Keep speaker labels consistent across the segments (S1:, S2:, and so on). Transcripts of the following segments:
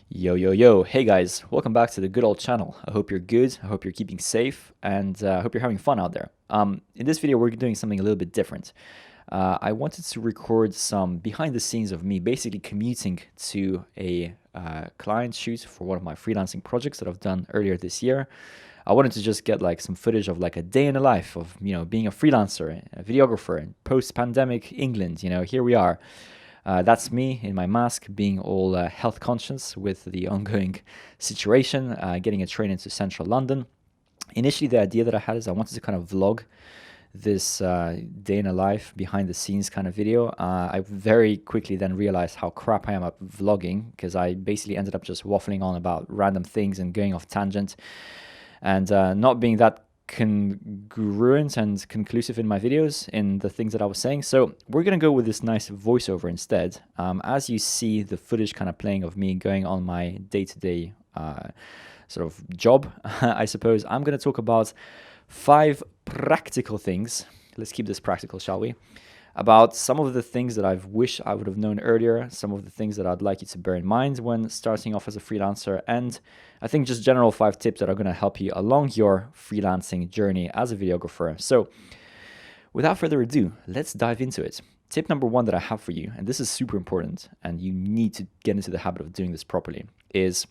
S1: Yo, yo, yo. Hey guys, welcome back to the good old channel. I hope you're good. I hope you're keeping safe and I hope you're having fun out there. In this video, we're doing something a little bit different. I wanted to record some behind the scenes of me basically commuting to a client shoot for one of my freelancing projects that I've done earlier this year. I wanted to just get like some footage of like a day in the life of, being a freelancer, a videographer in post-pandemic England. Here we are. That's me in my mask, being all health conscious with the ongoing situation, getting a train into central London. Initially, the idea that I had is I wanted to kind of vlog this day in a life, behind the scenes kind of video. I very quickly then realized how crap I am at vlogging because I basically ended up just waffling on about random things and going off tangent and not being that congruent and conclusive in my videos in the things that I was saying. So we're going to go with this nice voiceover instead. As you see the footage kind of playing of me going on my day-to-day sort of job, I suppose, I'm going to talk about 5 practical things. Let's keep this practical, shall we? About some of the things that I wish I would have known earlier, some of the things that I'd like you to bear in mind when starting off as a freelancer, and I think just general 5 tips that are going to help you along your freelancing journey as a videographer. So without further ado, let's dive into it. Tip number 1 that I have for you, and this is super important, and you need to get into the habit of doing this properly, is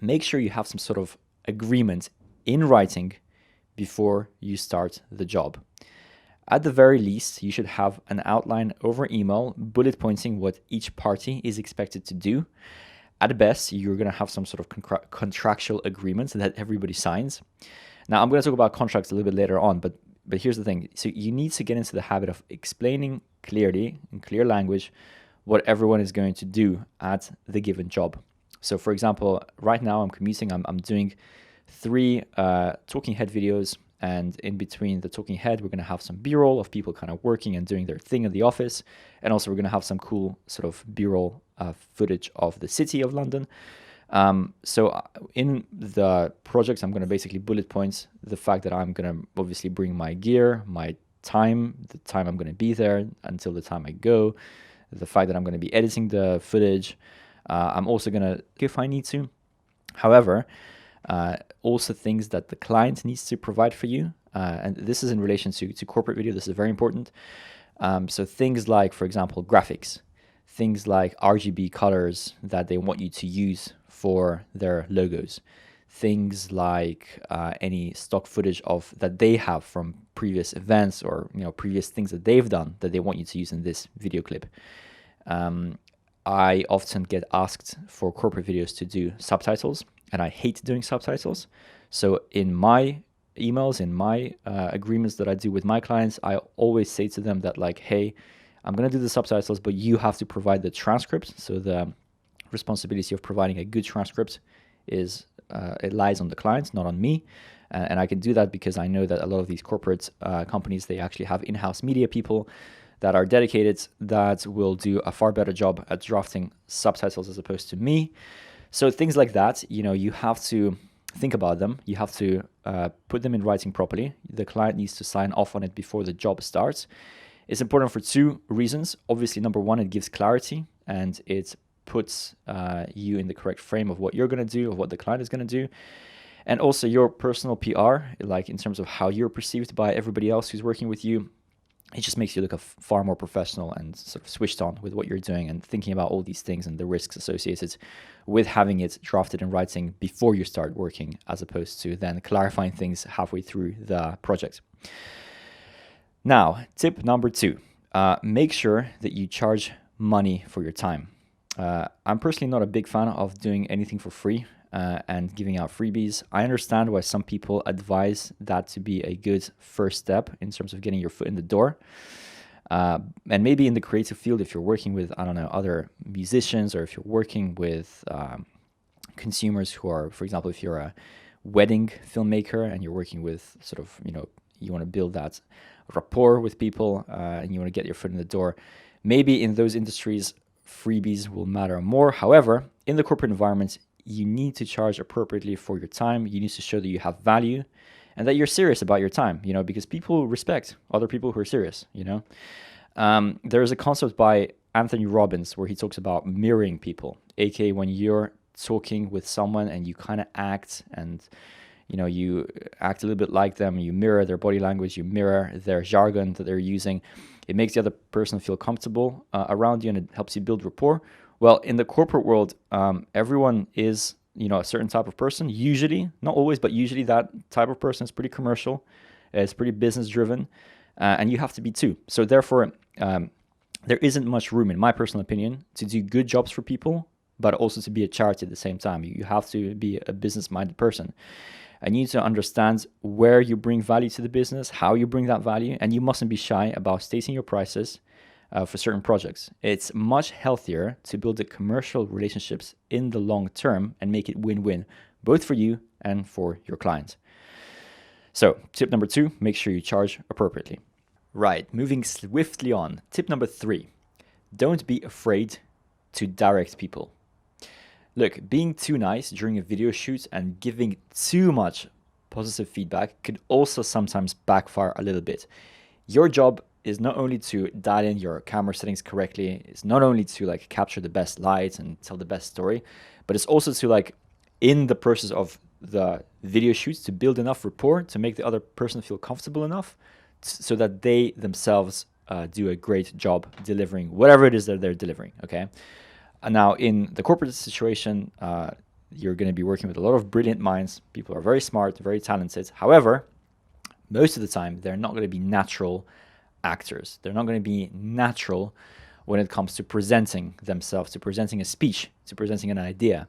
S1: make sure you have some sort of agreement in writing before you start the job. At the very least, you should have an outline over email, bullet pointing what each party is expected to do. At best, you're going to have some sort of contractual agreements that everybody signs. Now, I'm going to talk about contracts a little bit later on, but here's the thing. So you need to get into the habit of explaining clearly, in clear language, what everyone is going to do at the given job. So, for example, right now I'm commuting. I'm doing 3 talking head videos. And in between the talking head, we're going to have some B-roll of people kind of working and doing their thing in the office. And also we're going to have some cool sort of B-roll footage of the city of London. So in the projects, I'm going to basically bullet points the fact that I'm going to obviously bring my gear, my time, the time I'm going to be there until the time I go, the fact that I'm going to be editing the footage. I'm also going to, if I need to. However, also things that the client needs to provide for you. And this is in relation to corporate video. This is very important. So things like, for example, graphics, things like RGB colors that they want you to use for their logos, things like any stock footage of that they have from previous events or previous things that they've done that they want you to use in this video clip. I often get asked for corporate videos to do subtitles, and I hate doing subtitles. So in my emails, in my agreements that I do with my clients, I always say to them that like, hey, I'm going to do the subtitles, but you have to provide the transcript. So the responsibility of providing a good transcript is it lies on the client, not on me. And I can do that because I know that a lot of these corporate companies, they actually have in-house media people that are dedicated that will do a far better job at drafting subtitles as opposed to me. So things like that, you have to think about them. You have to put them in writing properly. The client needs to sign off on it before the job starts. It's important for 2 reasons. Obviously, number 1, it gives clarity and it puts you in the correct frame of what you're going to do, of what the client is going to do. And also your personal PR, like in terms of how you're perceived by everybody else who's working with you. It just makes you look far more professional and sort of switched on with what you're doing and thinking about all these things and the risks associated with having it drafted in writing before you start working, as opposed to then clarifying things halfway through the project. Now, tip number 2, make sure that you charge money for your time. I'm personally not a big fan of doing anything for free and giving out freebies. I understand why some people advise that to be a good first step in terms of getting your foot in the door. And maybe in the creative field, if you're working with, I don't know, other musicians, or if you're working with consumers who are, for example, if you're a wedding filmmaker and you're working with sort of, you want to build that rapport with people and you want to get your foot in the door, maybe in those industries, freebies will matter more. However, in the corporate environment, you need to charge appropriately for your time. You need to show that you have value and that you're serious about your time, because people respect other people who are serious, There is a concept by Anthony Robbins where he talks about mirroring people, aka when you're talking with someone and you kind of act and you act a little bit like them, you mirror their body language, you mirror their jargon that they're using. It makes the other person feel comfortable around you, and it helps you build rapport. Well, in the corporate world, everyone is, a certain type of person. Usually, not always, but usually that type of person is pretty commercial, it's pretty business driven, and you have to be too. So therefore, there isn't much room, in my personal opinion, to do good jobs for people, but also to be a charity at the same time. You have to be a business-minded person. And you need to understand where you bring value to the business, how you bring that value, and you mustn't be shy about stating your prices for certain projects. It's much healthier to build the commercial relationships in the long term and make it win-win, both for you and for your client. So, tip number 2, make sure you charge appropriately. Right, moving swiftly on. Tip number 3, don't be afraid to direct people. Look, being too nice during a video shoot and giving too much positive feedback could also sometimes backfire a little bit. Your job is not only to dial in your camera settings correctly, it's not only to capture the best light and tell the best story, but it's also to in the process of the video shoots to build enough rapport to make the other person feel comfortable enough so that they themselves do a great job delivering whatever it is that they're delivering, okay? Now, in the corporate situation, you're going to be working with a lot of brilliant minds. People are very smart, very talented. However, most of the time, they're not going to be natural actors. They're not going to be natural when it comes to presenting themselves, to presenting a speech, to presenting an idea.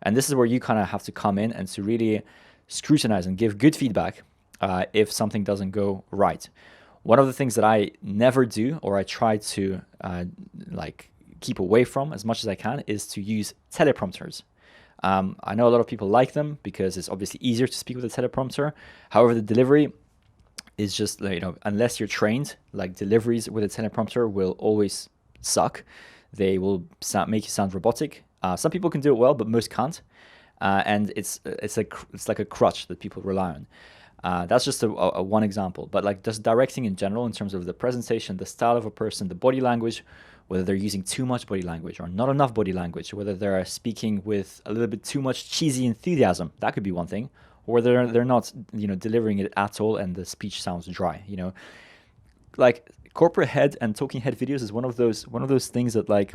S1: And this is where you kind of have to come in and to really scrutinize and give good feedback if something doesn't go right. One of the things that I never do, or I try to keep away from as much as I can, is to use teleprompters. I know a lot of people like them because it's obviously easier to speak with a teleprompter. However, the delivery is just, unless you're trained, deliveries with a teleprompter will always suck. They will make you sound robotic. Some people can do it well, but most can't. And it's like a crutch that people rely on. That's just a one example, but just directing in general in terms of the presentation, the style of a person, the body language, whether they're using too much body language or not enough body language, whether they're speaking with a little bit too much cheesy enthusiasm, that could be one thing, or whether they're not, delivering it at all and the speech sounds dry. Corporate head and talking head videos is one of those things that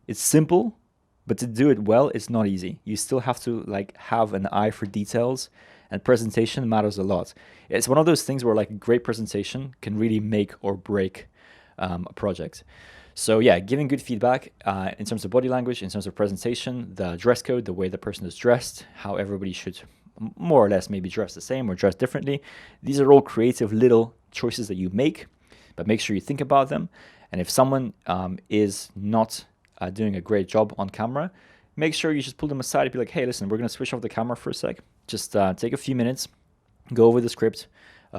S1: it's simple, but to do it well, it's not easy. You still have to have an eye for details, and presentation matters a lot. It's one of those things where great presentation can really make or break a project. So yeah, giving good feedback in terms of body language, in terms of presentation, the dress code, the way the person is dressed, how everybody should more or less maybe dress the same or dress differently. These are all creative little choices that you make, but make sure you think about them. And if someone is not doing a great job on camera, make sure you just pull them aside and be like, hey, listen, we're going to switch off the camera for a sec. Just take a few minutes, go over the script,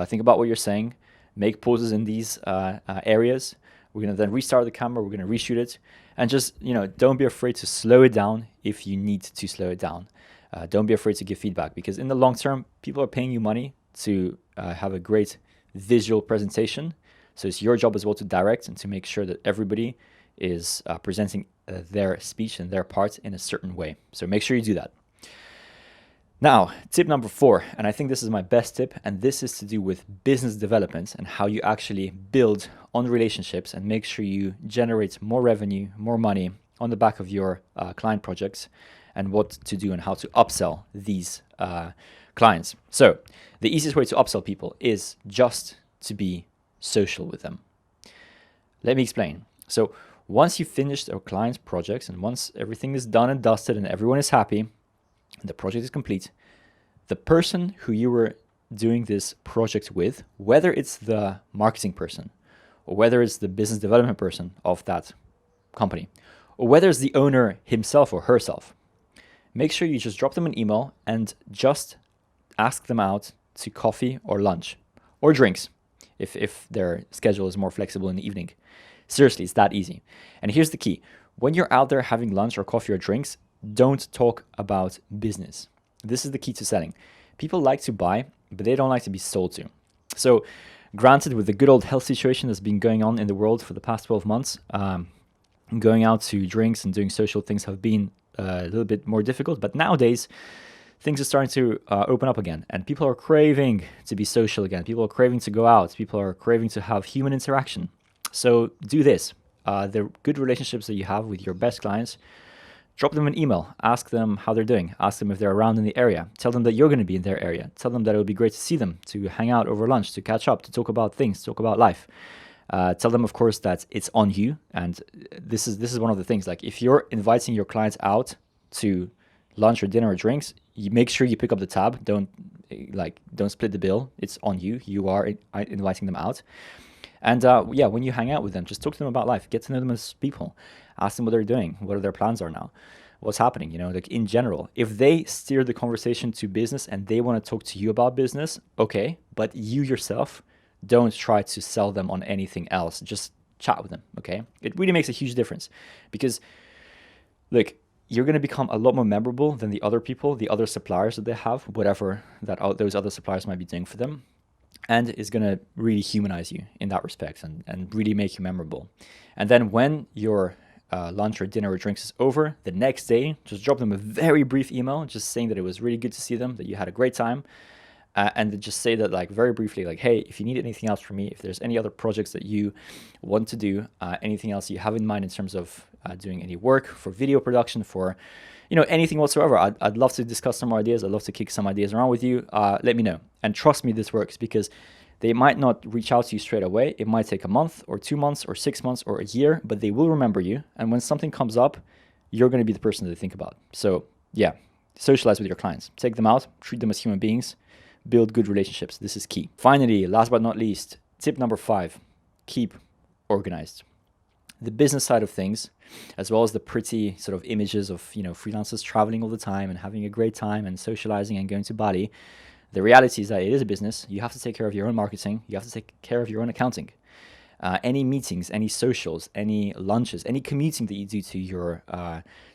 S1: think about what you're saying, make pauses in these areas. We're going to then restart the camera, we're going to reshoot it, and just, don't be afraid to slow it down if you need to slow it down. Don't be afraid to give feedback, because in the long term, people are paying you money to have a great visual presentation. So it's your job as well to direct and to make sure that everybody is presenting their speech and their part in a certain way. So make sure you do that. Now, tip number 4, and I think this is my best tip, and this is to do with business development and how you actually build on relationships and make sure you generate more revenue, more money on the back of your client projects, and what to do and how to upsell these clients. So the easiest way to upsell people is just to be social with them. Let me explain. So once you've finished our client's projects and once everything is done and dusted and everyone is happy, the project is complete, the person who you were doing this project with, whether it's the marketing person or whether it's the business development person of that company, or whether it's the owner himself or herself, make sure you just drop them an email and just ask them out to coffee or lunch or drinks if their schedule is more flexible in the evening. Seriously, it's that easy. And here's the key. When you're out there having lunch or coffee or drinks, don't talk about business. This is the key to selling. People like to buy, but they don't like to be sold to. So granted, with the good old health situation that's been going on in the world for the past 12 months, going out to drinks and doing social things have been a little bit more difficult. But nowadays, things are starting to open up again, and people are craving to be social again. People are craving to go out. People are craving to have human interaction. So do this. The good relationships that you have with your best clients, drop them an email. Ask them how they're doing. Ask them if they're around in the area. Tell them that you're going to be in their area. Tell them that it would be great to see them, to hang out over lunch, to catch up, to talk about things, talk about life. Tell them, of course, that it's on you. And this is one of the things. Like, if you're inviting your clients out to lunch or dinner or drinks, you make sure you pick up the tab. Don't split the bill. It's on you. You are inviting them out. And when you hang out with them, just talk to them about life. Get to know them as people. Ask them what they're doing, what their plans are now, what's happening, like in general. If they steer the conversation to business and they want to talk to you about business, okay, but you yourself, don't try to sell them on anything else. Just chat with them, okay? It really makes a huge difference because, look, you're going to become a lot more memorable than the other people, the other suppliers that they have, whatever that those other suppliers might be doing for them. And it's going to really humanize you in that respect and really make you memorable. And then when your lunch or dinner or drinks is over, the next day, just drop them a very brief email, just saying that it was really good to see them, that you had a great time. And just say that, like, very briefly, like, hey, if you need anything else from me, if there's any other projects that you want to do, anything else you have in mind in terms of doing any work for video production, for anything whatsoever, I'd love to discuss some ideas. I'd love to kick some ideas around with you. Let me know. And trust me, this works, because they might not reach out to you straight away. It might take a month or 2 months or 6 months or a year, but they will remember you. And when something comes up, you're going to be the person that they think about. So yeah, socialize with your clients. Take them out, treat them as human beings, build good relationships. This is key. Finally, last but not least, tip number 5, keep organized. The business side of things, as well as the pretty sort of images of freelancers traveling all the time and having a great time and socializing and going to Bali, the reality is that it is a business. You have to take care of your own marketing. You have to take care of your own accounting. Any meetings, any socials, any lunches, any commuting that you do to your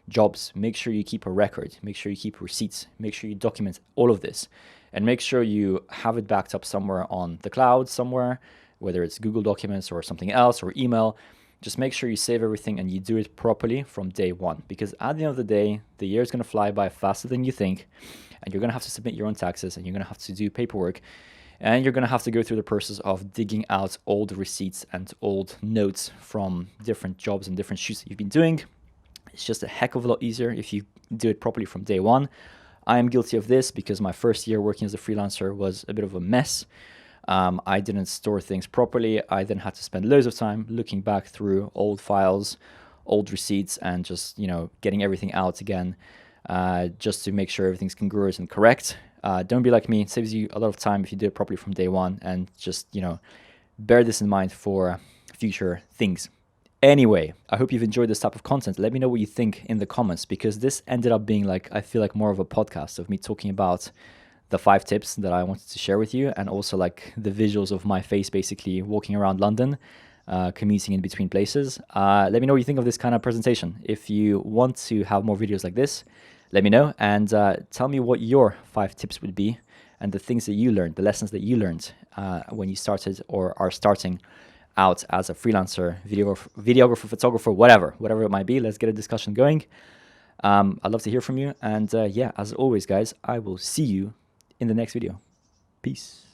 S1: jobs, make sure you keep a record. Make sure you keep receipts. Make sure you document all of this. And make sure you have it backed up somewhere on the cloud somewhere, whether it's Google Documents or something else or email. Just make sure you save everything and you do it properly from day one. Because at the end of the day, the year is going to fly by faster than you think. And you're going to have to submit your own taxes, and you're going to have to do paperwork. And you're going to have to go through the process of digging out old receipts and old notes from different jobs and different shoots that you've been doing. It's just a heck of a lot easier if you do it properly from day one. I am guilty of this because my first year working as a freelancer was a bit of a mess. I didn't store things properly. I then had to spend loads of time looking back through old files, old receipts, and just getting everything out again, just to make sure everything's congruous and correct. Don't be like me. It saves you a lot of time if you do it properly from day one, and just bear this in mind for future things. Anyway, I hope you've enjoyed this type of content. Let me know what you think in the comments, because this ended up being I feel like more of a podcast of me talking about the 5 tips that I wanted to share with you, and also the visuals of my face basically walking around London, commuting in between places. Let me know what you think of this kind of presentation. If you want to have more videos like this, let me know, and tell me what your 5 tips would be, and the things that you learned, the lessons that you learned when you started or are starting out as a freelancer, videographer, photographer, whatever it might be. Let's get a discussion going. I'd love to hear from you. And as always, guys, I will see you in the next video. Peace.